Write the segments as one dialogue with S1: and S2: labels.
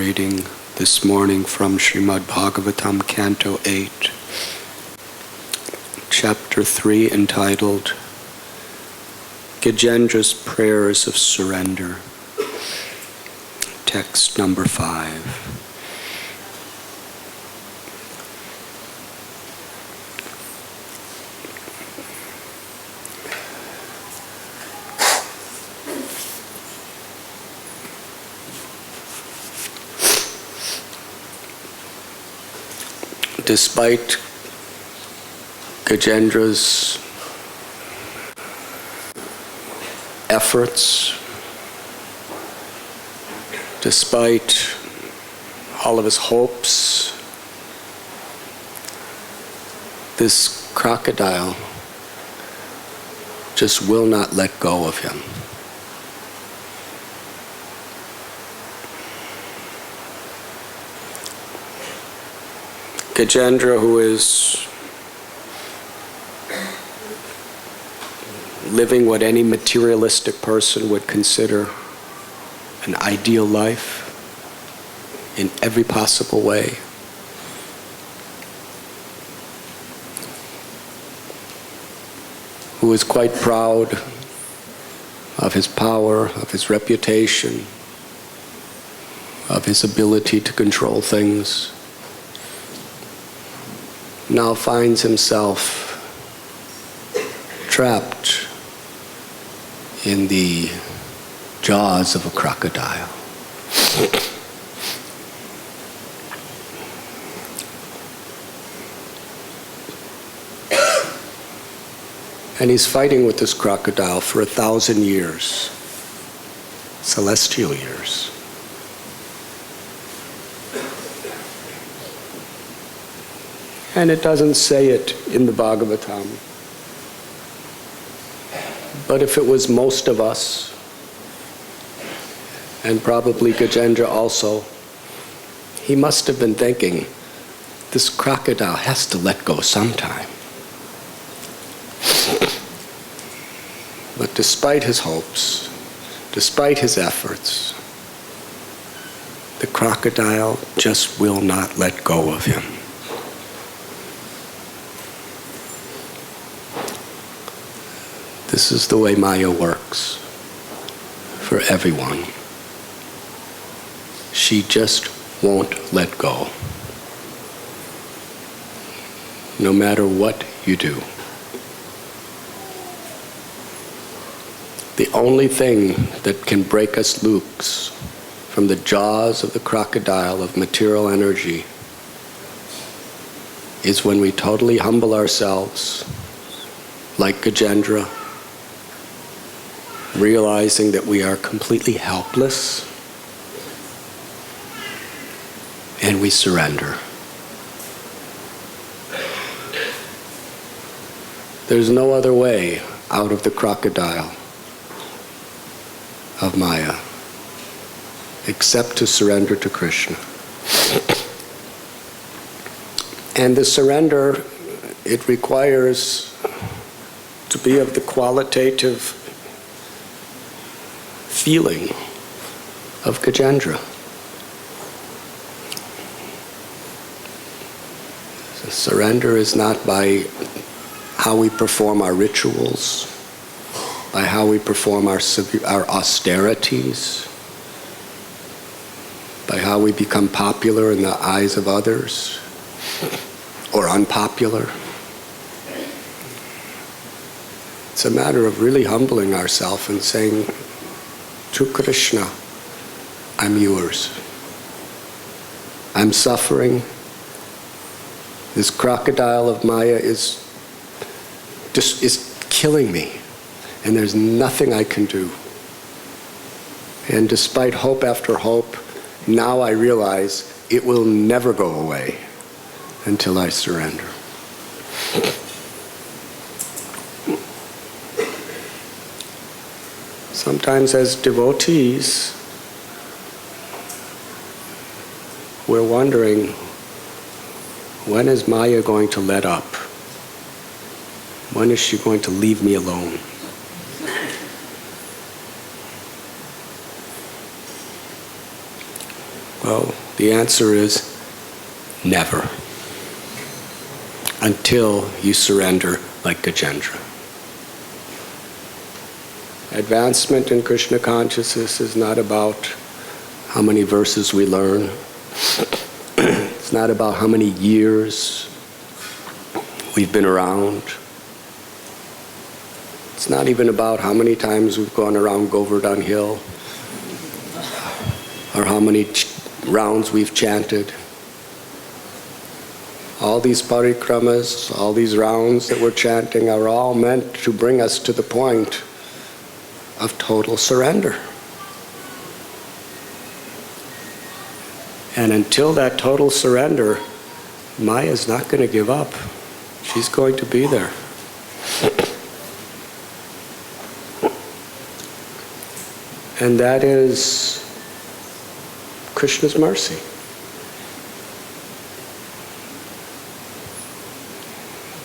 S1: reading this morning from Srimad Bhagavatam, Canto 8, Chapter 3, entitled Gajendra's Prayers of Surrender, text number 5. Despite Gajendra's efforts, despite all of his hopes, this crocodile just will not let go of him. Gajendra, who is living what any materialistic person would consider an ideal life in every possible way, who is quite proud of his power, of his reputation, of his ability to control things, now finds himself trapped in the jaws of a crocodile. And he's fighting with this crocodile for 1,000 years, celestial years. And it doesn't say it in the Bhagavatam. But if it was most of us, and probably Gajendra also, he must have been thinking, this crocodile has to let go sometime. But despite his hopes, despite his efforts, the crocodile just will not let go of him. This is the way Maya works for everyone. She just won't let go, no matter what you do. The only thing that can break us loose from the jaws of the crocodile of material energy is when we totally humble ourselves, like Gajendra, realizing that we are completely helpless, and we surrender. There's no other way out of the crocodile of Maya except to surrender to Krishna. And the surrender, it requires to be of the qualitative feeling of Gajendra. So surrender is not by how we perform our rituals, by how we perform our austerities, by how we become popular in the eyes of others, or unpopular. It's a matter of really humbling ourselves and saying, to Krishna, I'm yours. I'm suffering. This crocodile of Maya is killing me, and there's nothing I can do. And despite hope after hope, now I realize it will never go away until I surrender. Sometimes as devotees, we're wondering, when is Maya going to let up? When is she going to leave me alone? Well, the answer is never. Until you surrender like Gajendra. Advancement in Krishna consciousness is not about how many verses we learn. It's not about how many years we've been around. It's not even about how many times we've gone around Govardhan Hill or how many rounds we've chanted. All these parikramas, all these rounds that we're chanting are all meant to bring us to the point of total surrender. And until that total surrender, Maya's not going to give up. She's going to be there. And that is Krishna's mercy.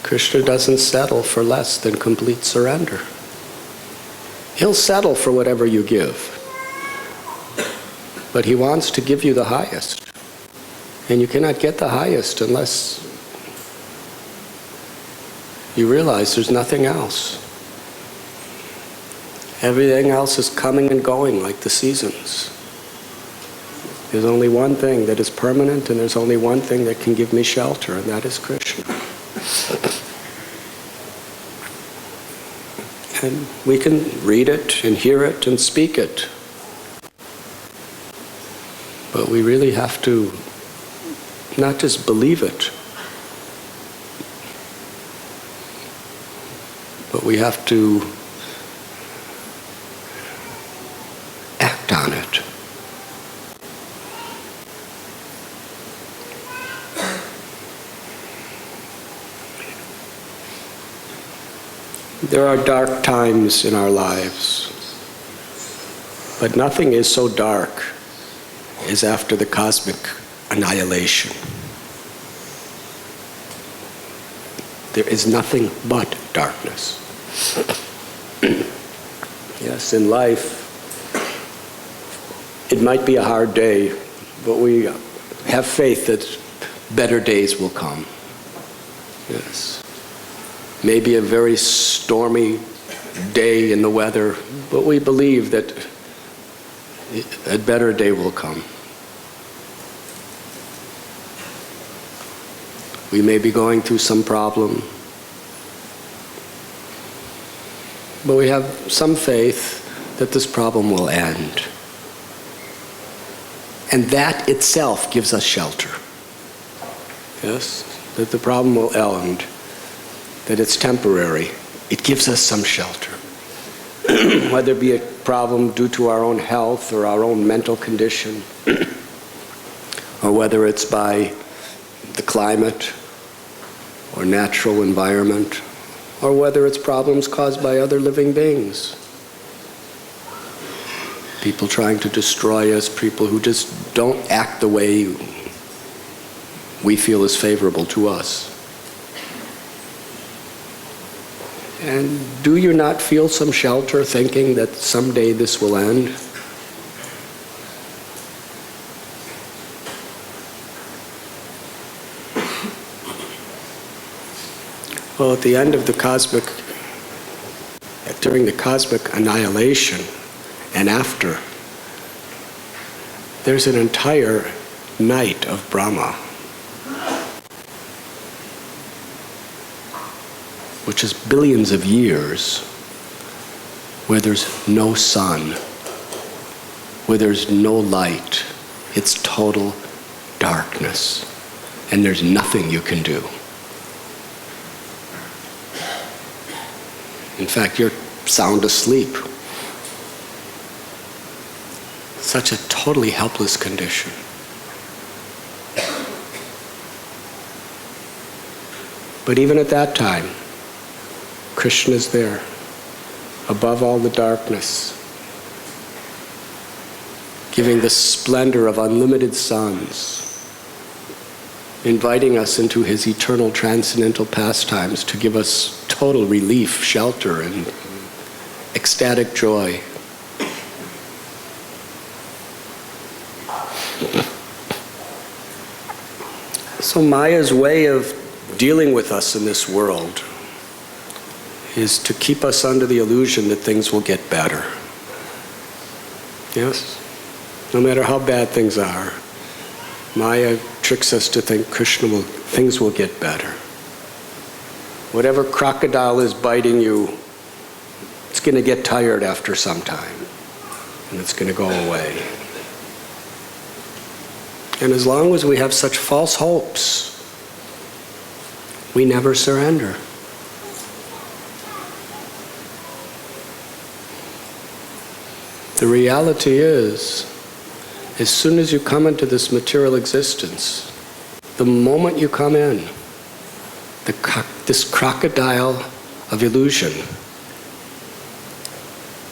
S1: Krishna doesn't settle for less than complete surrender. He'll settle for whatever you give. But he wants to give you the highest. And you cannot get the highest unless you realize there's nothing else. Everything else is coming and going like the seasons. There's only one thing that is permanent, and there's only one thing that can give me shelter, and that is Krishna. And we can read it and hear it and speak it. But we really have to not just believe it, but we have to act on it. There are dark times in our lives, but nothing is so dark as after the cosmic annihilation. There is nothing but darkness. Yes, in life, it might be a hard day, but we have faith that better days will come. Yes. Maybe a very stormy day in the weather, but we believe that a better day will come. We may be going through some problem, but we have some faith that this problem will end. And that itself gives us shelter. Yes, that the problem will end, that it's temporary. It gives us some shelter. Whether it be a problem due to our own health or our own mental condition, or whether it's by the climate or natural environment, or whether it's problems caused by other living beings. People trying to destroy us, people who just don't act the way we feel is favorable to us. And do you not feel some shelter thinking that someday this will end? Well, at the end of the during the cosmic annihilation and after, there's an entire night of Brahma, which is billions of years, where there's no sun, where there's no light. It's total darkness, and there's nothing you can do. In fact, you're sound asleep. Such a totally helpless condition. But even at that time, Krishna is there, above all the darkness, giving the splendor of unlimited suns, inviting us into his eternal transcendental pastimes to give us total relief, shelter, and ecstatic joy. So Maya's way of dealing with us in this world is to keep us under the illusion that things will get better. Yes? No matter how bad things are, Maya tricks us to think things will get better. Whatever crocodile is biting you, it's going to get tired after some time, and it's going to go away. And as long as we have such false hopes, we never surrender. The reality is, as soon as you come into this material existence, the moment you come in, this crocodile of illusion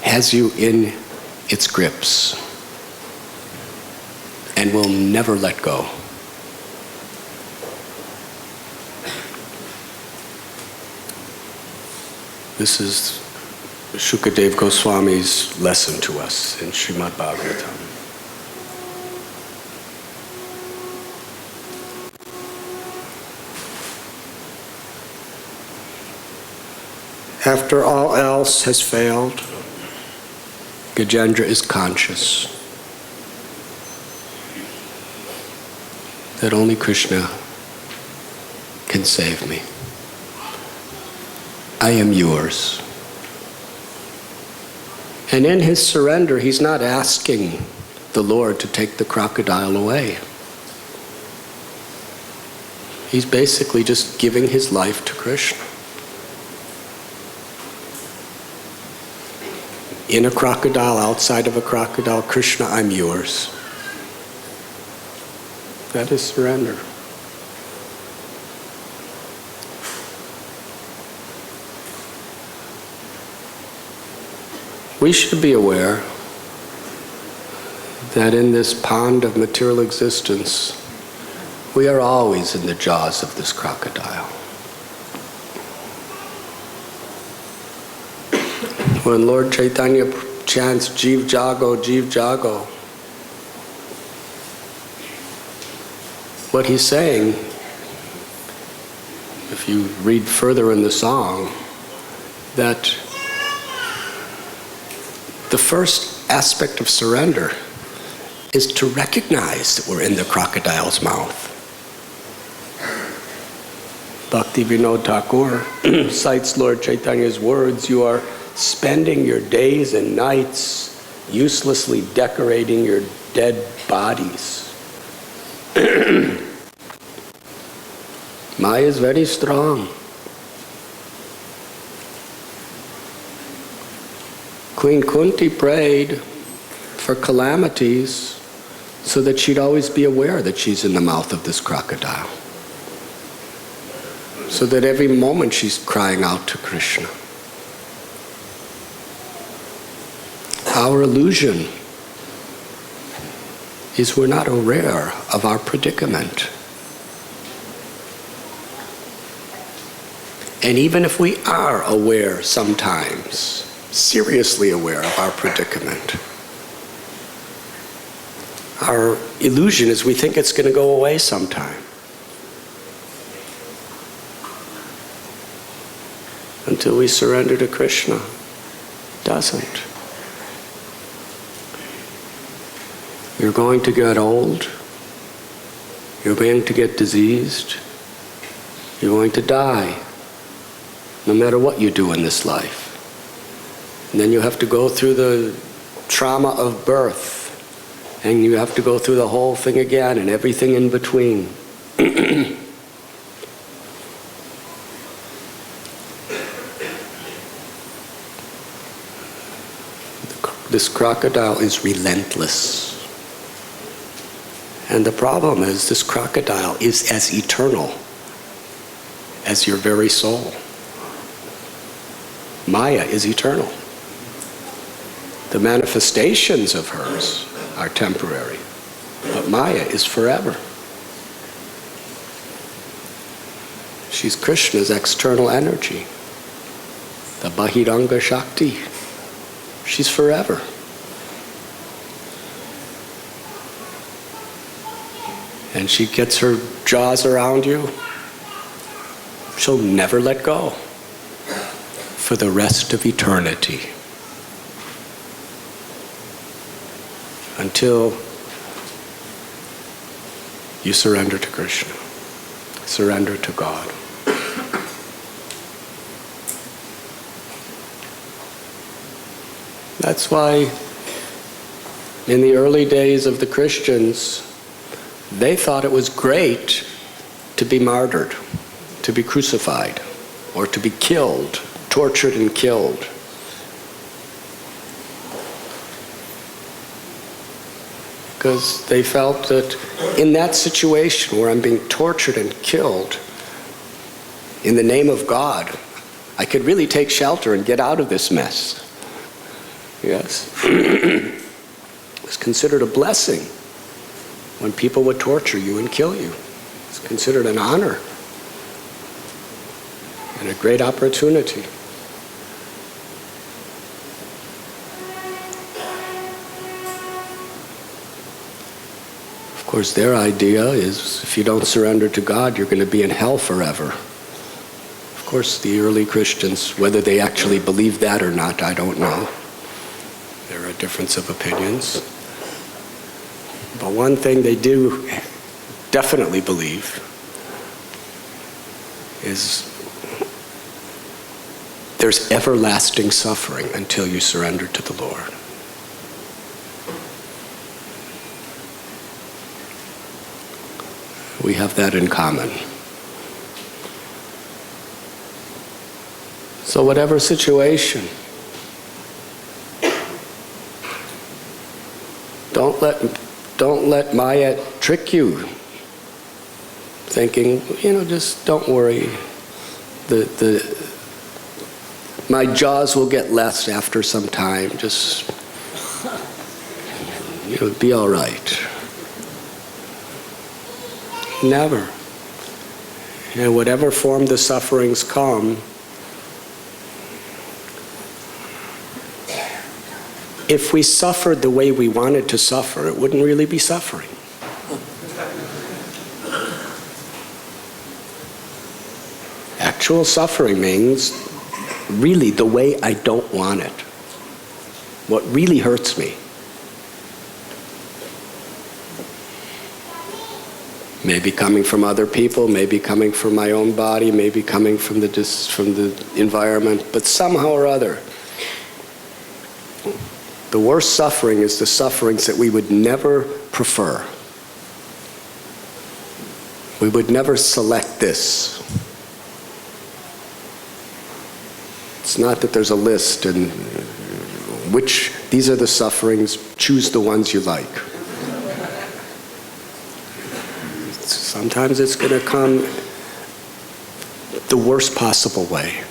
S1: has you in its grips and will never let go. This is Shukadeva Goswami's lesson to us in Srimad Bhagavatam. After all else has failed, Gajendra is conscious that only Krishna can save me. I am yours. And in his surrender, he's not asking the Lord to take the crocodile away. He's basically just giving his life to Krishna. In a crocodile, outside of a crocodile, Krishna, I'm yours. That is surrender. We should be aware that in this pond of material existence, we are always in the jaws of this crocodile. When Lord Chaitanya chants Jeev Jago, what he's saying, if you read further in the song, that the first aspect of surrender is to recognize that we're in the crocodile's mouth. Bhakti Vinod Thakur cites Lord Chaitanya's words, you are spending your days and nights uselessly decorating your dead bodies. Maya is very strong. Queen Kunti prayed for calamities so that she'd always be aware that she's in the mouth of this crocodile. So that every moment she's crying out to Krishna. Our illusion is we're not aware of our predicament. And even if we are aware sometimes, seriously aware of our predicament, our illusion is we think it's going to go away sometime. Until we surrender to Krishna, it doesn't. You're going to get old. You're going to get diseased. You're going to die, no matter what you do in this life. And then you have to go through the trauma of birth, and you have to go through the whole thing again and everything in between. This crocodile is relentless. And the problem is, this crocodile is as eternal as your very soul. Maya is eternal. The manifestations of hers are temporary, but Maya is forever. She's Krishna's external energy, the Bahiranga Shakti. She's forever. and she gets her jaws around you, she'll never let go for the rest of eternity. Until you surrender to Krishna, surrender to God. That's why in the early days of the Christians, they thought it was great to be martyred, to be crucified, or to be killed, tortured and killed. Because they felt that in that situation where I'm being tortured and killed in the name of God, I could really take shelter and get out of this mess. Yes. It was considered a blessing when people would torture you and kill you. It's considered an honor and a great opportunity. Of course, their idea is if you don't surrender to God, you're going to be in hell forever. Of course, the early Christians, whether they actually believed that or not, I don't know. There are differences of opinions. But one thing they do definitely believe is there's everlasting suffering until you surrender to the Lord. We have that in common. So whatever situation, don't let Maya trick you, thinking, just don't worry. My jaws will get less after some time. Just, be all right. Never. In whatever form the sufferings come, if we suffered the way we wanted to suffer, it wouldn't really be suffering. Actual suffering means really the way I don't want it. What really hurts me. Maybe coming from other people, maybe coming from my own body, maybe coming from the environment, but somehow or other. The worst suffering is the sufferings that we would never prefer. We would never select this. It's not that there's a list and these are the sufferings, choose the ones you like. Sometimes it's going to come the worst possible way.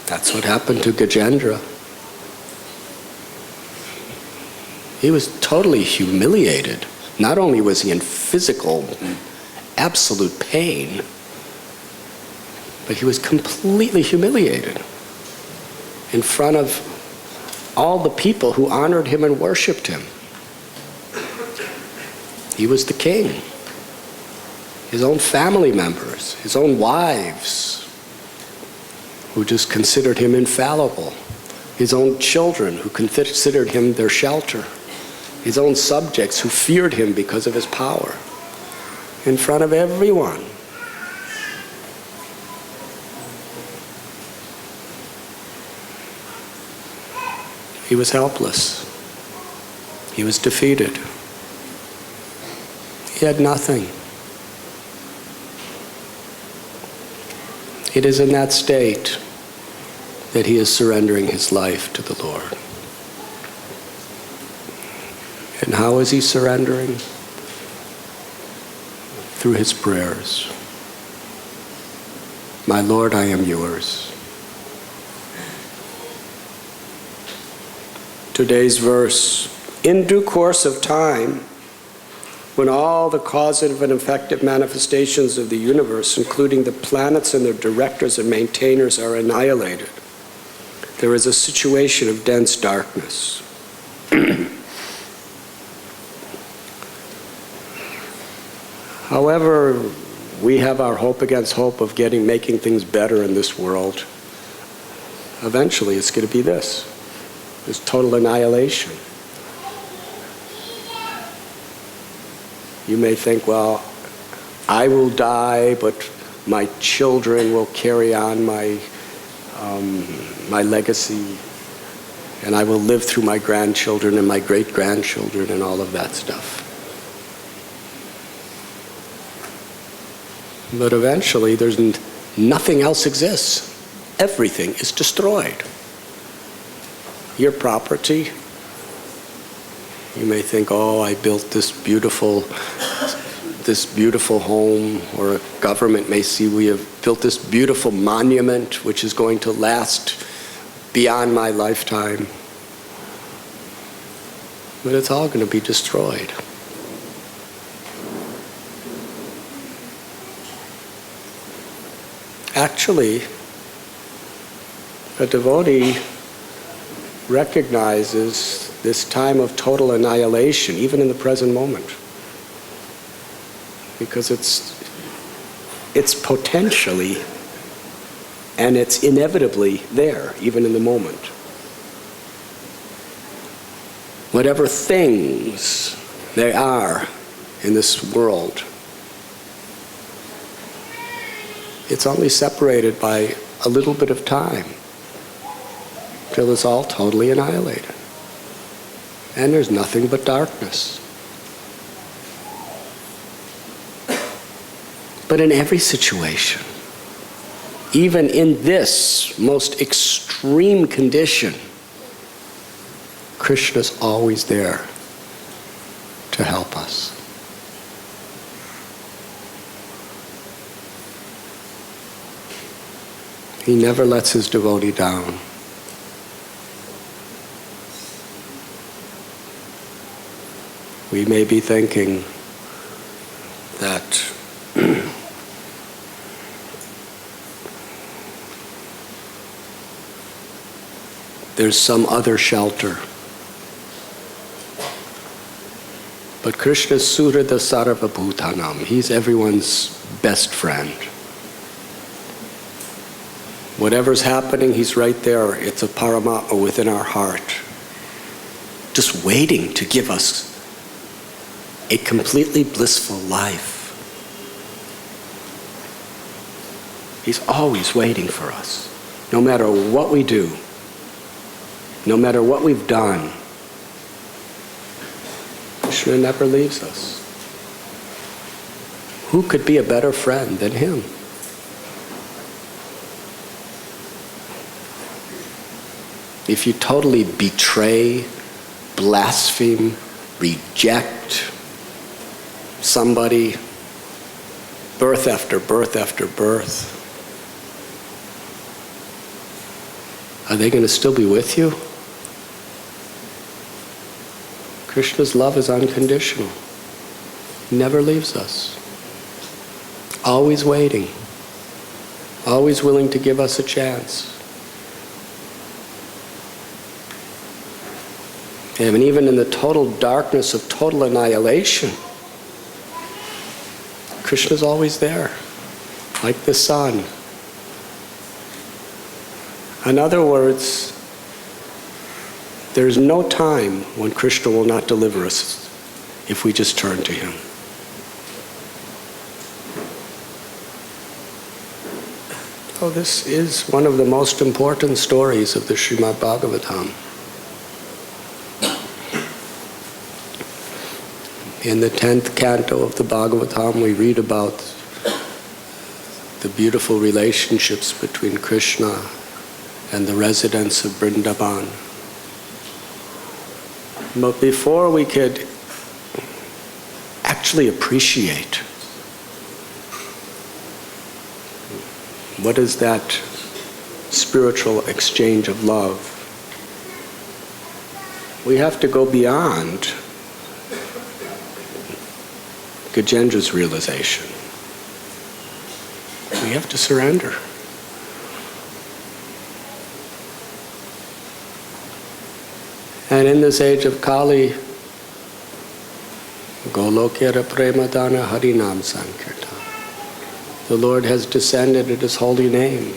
S1: That's what happened to Gajendra. He was totally humiliated. Not only was he in physical, absolute pain, but he was completely humiliated in front of all the people who honored him and worshipped him. He was the king. His own family members, his own wives, who just considered him infallible. His own children, who considered him their shelter. His own subjects, who feared him because of his power. In front of everyone. He was helpless. He was defeated. He had nothing. It is in that state that he is surrendering his life to the Lord. And how is he surrendering? Through his prayers. My Lord, I am yours. Today's verse, in due course of time, when all the causative and effective manifestations of the universe, including the planets and their directors and maintainers, are annihilated, there is a situation of dense darkness. However, we have our hope against hope of making things better in this world. Eventually, it's going to be this total annihilation. You may think, well, I will die, but my children will carry on my legacy, and I will live through my grandchildren and my great-grandchildren and all of that stuff. But eventually, nothing else exists. Everything is destroyed. Your property, you may think, oh, I built this beautiful home, or a government may see we have built this beautiful monument which is going to last beyond my lifetime. But it's all going to be destroyed. Actually, a devotee recognizes this time of total annihilation, even in the present moment, because it's potentially and it's inevitably there, even in the moment. Whatever things there are in this world, it's only separated by a little bit of time till it's all totally annihilated. And there's nothing but darkness. But in every situation, even in this most extreme condition, Krishna's always there to help us. He never lets his devotee down. We may be thinking that there's some other shelter. But Krishna is Surada Sarva Bhutanam. He's everyone's best friend. Whatever's happening, he's right there. It's a Paramatma within our heart, just waiting to give us a completely blissful life. He's always waiting for us, no matter what we do, no matter what we've done. Krishna never leaves us. Who could be a better friend than him? If you totally betray, blaspheme, reject somebody, birth after birth after birth, are they going to still be with you? Krishna's love is unconditional. He never leaves us. Always waiting. Always willing to give us a chance. And even in the total darkness of total annihilation, Krishna's always there, like the sun. In other words, there's no time when Krishna will not deliver us if we just turn to him. Oh, this is one of the most important stories of the Srimad Bhagavatam. In the 10th canto of the Bhagavatam, we read about the beautiful relationships between Krishna and the residents of Vrindavan. But before we could actually appreciate what is that spiritual exchange of love, we have to go beyond Gajendra's realization. We have to surrender. And in this age of Kali, Golokera Premadana Harinam Sankirtan. The Lord has descended at His holy name.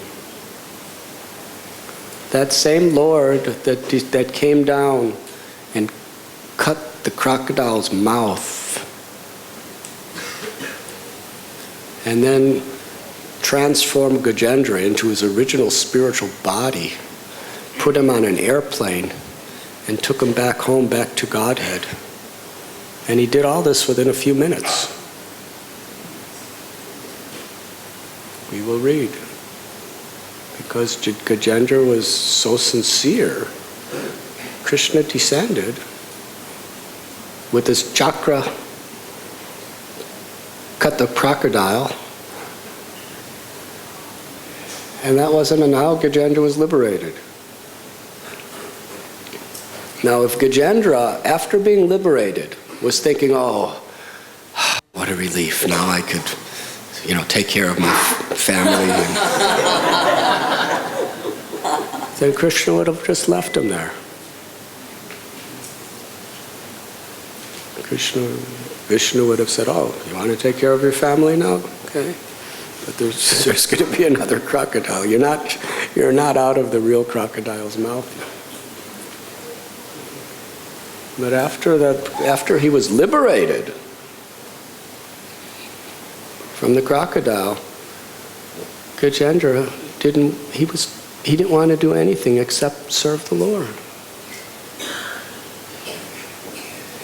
S1: That same Lord that came down and cut the crocodile's mouth and then transformed Gajendra into his original spiritual body, put him on an airplane and took him back home, back to Godhead. And he did all this within a few minutes. We will read. Because Gajendra was so sincere, Krishna descended with his chakra, cut the crocodile, and that wasn't how Gajendra was liberated. Now, if Gajendra, after being liberated, was thinking, oh, what a relief, now I could, take care of my family. Then Krishna would have just left him there. Vishnu would have said, oh, you want to take care of your family now? Okay. But there's going to be another crocodile. You're not out of the real crocodile's mouth yet. But after he was liberated from the crocodile, Gajendra he didn't want to do anything except serve the Lord.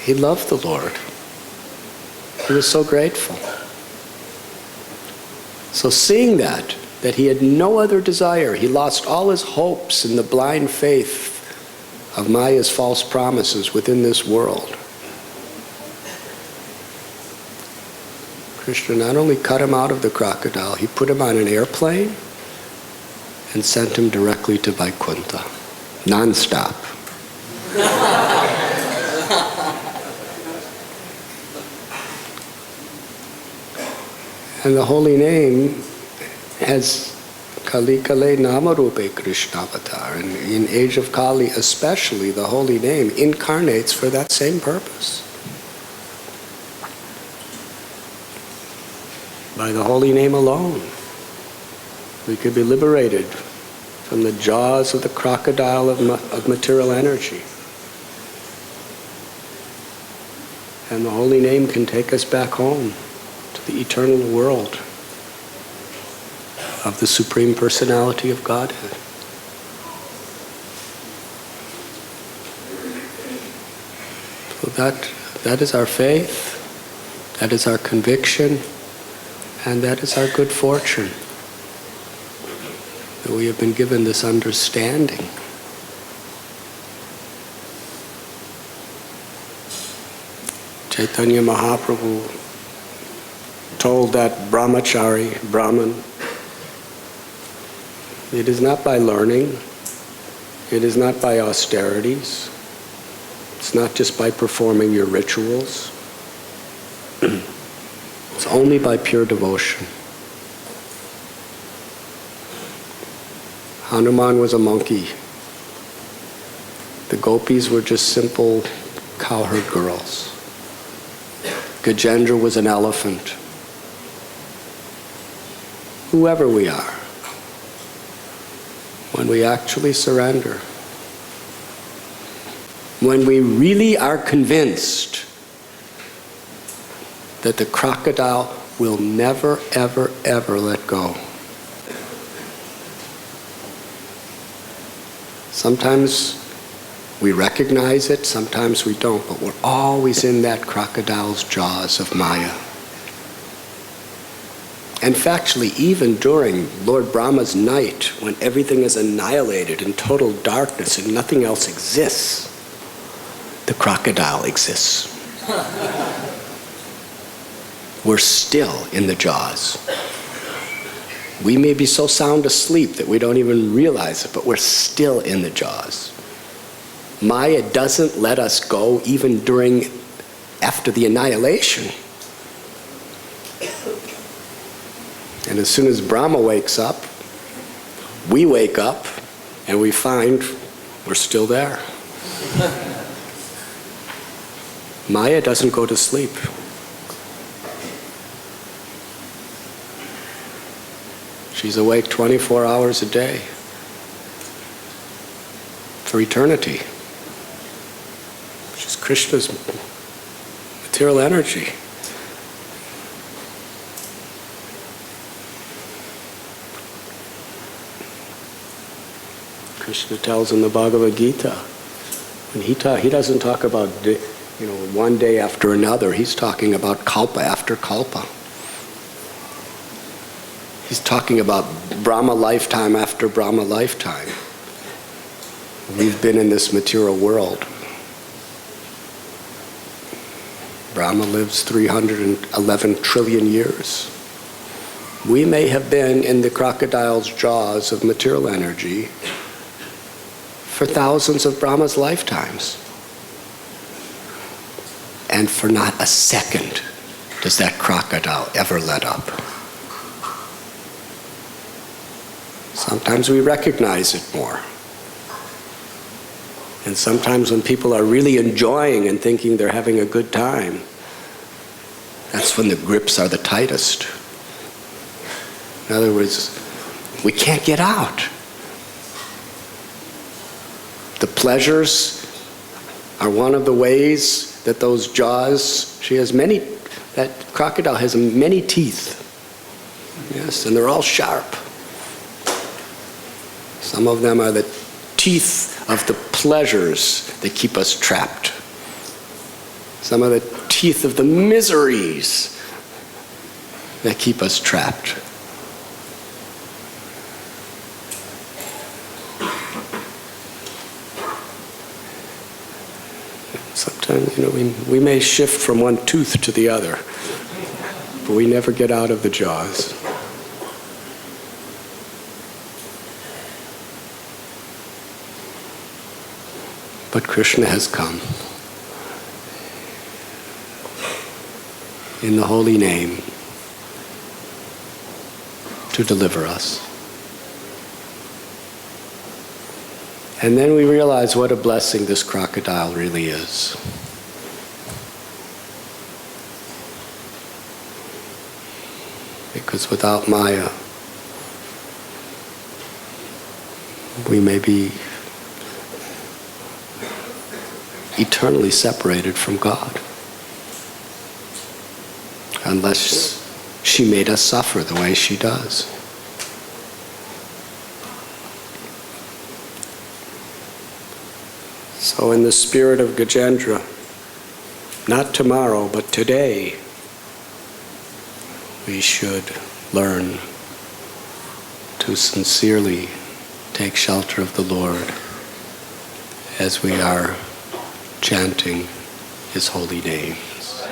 S1: He loved the Lord. He was so grateful. So seeing that he had no other desire, he lost all his hopes in the blind faith of Maya's false promises within this world. Krishna not only cut him out of the crocodile, he put him on an airplane and sent him directly to Vaikuntha, non-stop. And the holy name has Kali Kale Namarupe Krishna Avatar. And in age of Kali especially, the holy name incarnates for that same purpose. By the holy name alone, we could be liberated from the jaws of the crocodile of material energy. And the holy name can take us back home to the eternal world of the Supreme Personality of Godhead. So that is our faith, that is our conviction, and that is our good fortune, that we have been given this understanding. Chaitanya Mahaprabhu told that brahmachari, Brahman, it is not by learning, it is not by austerities, it's not just by performing your rituals, it's only by pure devotion. Hanuman was a monkey. The gopis were just simple cowherd girls. Gajendra was an elephant. Whoever we are, when we actually surrender, when we really are convinced that the crocodile will never, ever, ever let go. Sometimes we recognize it, sometimes we don't, but we're always in that crocodile's jaws of Maya. And factually, even during Lord Brahma's night, when everything is annihilated in total darkness and nothing else exists, the crocodile exists. We're still in the jaws. We may be so sound asleep that we don't even realize it, but we're still in the jaws. Maya doesn't let us go even after the annihilation. And as soon as Brahma wakes up, we wake up and we find we're still there. Maya doesn't go to sleep. She's awake 24 hours a day for eternity. She's Krishna's material energy. Krishna tells in the Bhagavad Gita, when he doesn't talk about one day after another. He's talking about kalpa after kalpa. He's talking about Brahma lifetime after Brahma lifetime. We've been in this material world. Brahma lives 311 trillion years. We may have been in the crocodile's jaws of material energy for thousands of Brahma's lifetimes. And for not a second does that crocodile ever let up. Sometimes we recognize it more. And sometimes when people are really enjoying and thinking they're having a good time, that's when the grips are the tightest. In other words, we can't get out. The pleasures are one of the ways that those jaws, that crocodile has many teeth. Yes, and they're all sharp. Some of them are the teeth of the pleasures that keep us trapped. Some of the teeth of the miseries that keep us trapped. Sometimes, we may shift from one tooth to the other, but we never get out of the jaws. But Krishna has come in the holy name to deliver us. And then we realize what a blessing this crocodile really is. Because without Maya, we may be eternally separated from God. Unless she made us suffer the way she does. So in the spirit of Gajendra, not tomorrow, but today, we should learn to sincerely take shelter of the Lord as we are chanting His holy names.